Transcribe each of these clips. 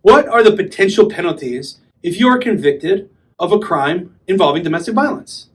What are the potential penalties if you are convicted of a crime involving domestic violence?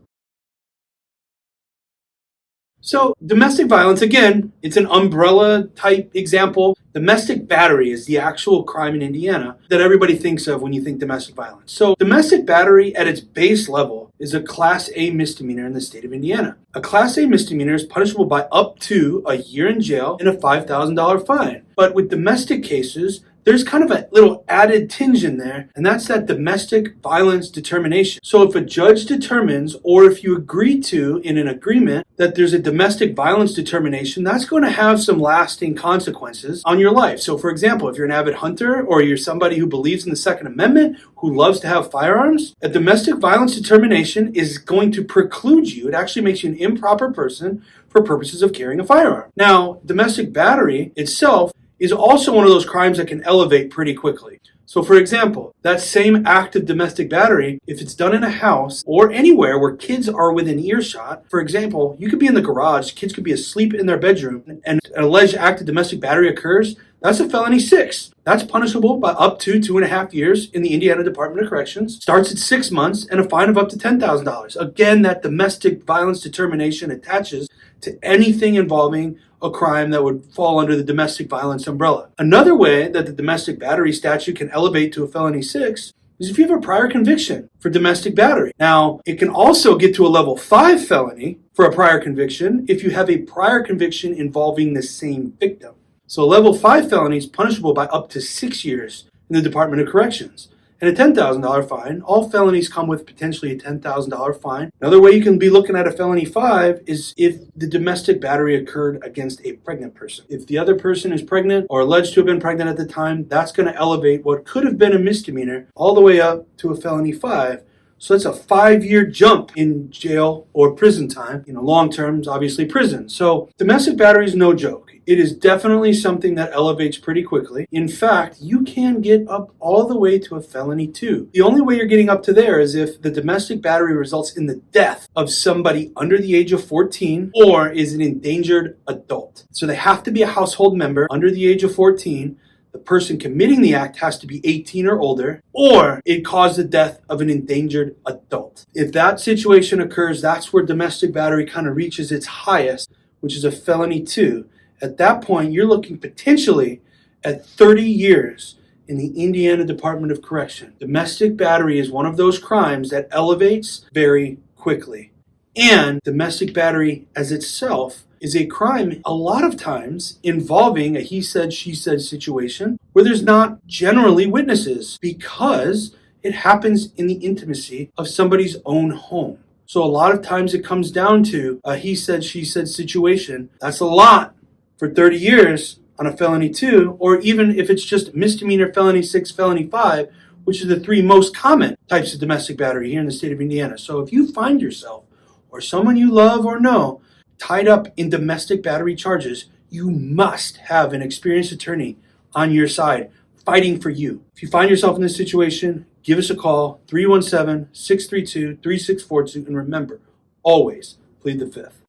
So domestic violence, again, it's an umbrella type example. Domestic battery is the actual crime in Indiana that everybody thinks of when you think domestic violence. So domestic battery at its base level is a Class A misdemeanor in the state of Indiana. A Class A misdemeanor is punishable by up to a year in jail and a $5,000 fine. But with domestic cases, there's kind of a little added tinge in there, and that's that domestic violence determination. So if a judge determines, or if you agree to in an agreement, that there's a domestic violence determination, that's going to have some lasting consequences on your life. So for example, if you're an avid hunter or you're somebody who believes in the Second Amendment, who loves to have firearms, a domestic violence determination is going to preclude you. It actually makes you an improper person for purposes of carrying a firearm. Now, domestic battery itself is also one of those crimes that can elevate pretty quickly. So for example, that same act of domestic battery, if it's done in a house or anywhere where kids are within earshot, for example, you could be in the garage, kids could be asleep in their bedroom, and an alleged act of domestic battery occurs, that's a felony 6. That's punishable by up to 2.5 years in the Indiana Department of Corrections. Starts at 6 months and a fine of up to $10,000. Again, that domestic violence determination attaches to anything involving a crime that would fall under the domestic violence umbrella. Another way that the domestic battery statute can elevate to a felony 6 is if you have a prior conviction for domestic battery. Now, it can also get to a level 5 felony for a prior conviction if you have a prior conviction involving the same victim. So a level 5 felony is punishable by up to 6 years in the Department of Corrections and a $10,000 fine. All felonies come with potentially a $10,000 fine. Another way you can be looking at a felony 5 is if the domestic battery occurred against a pregnant person. If the other person is pregnant or alleged to have been pregnant at the time, that's going to elevate what could have been a misdemeanor all the way up to a felony 5. So that's a 5-year jump in jail or prison time. Long terms, obviously prison. So domestic battery is no joke. It is definitely something that elevates pretty quickly. In fact, you can get up all the way to a felony 2. The only way you're getting up to there is if the domestic battery results in the death of somebody under the age of 14 or is an endangered adult. So they have to be a household member under the age of 14. The person committing the act has to be 18 or older, or it caused the death of an endangered adult. If that situation occurs, that's where domestic battery kind of reaches its highest, which is a felony 2. At that point, you're looking potentially at 30 years in the Indiana Department of Correction. Domestic battery is one of those crimes that elevates very quickly. And domestic battery as itself is a crime a lot of times involving a he said, she said situation where there's not generally witnesses because it happens in the intimacy of somebody's own home. So a lot of times it comes down to a he said, she said situation. That's a lot for 30 years on a felony 2, or even if it's just misdemeanor, felony 6, felony 5, which are the 3 most common types of domestic battery here in the state of Indiana. So if you find yourself or someone you love or know tied up in domestic battery charges, you must have an experienced attorney on your side fighting for you. If you find yourself in this situation, give us a call, 317-632-3642, and remember, always plead the 5th.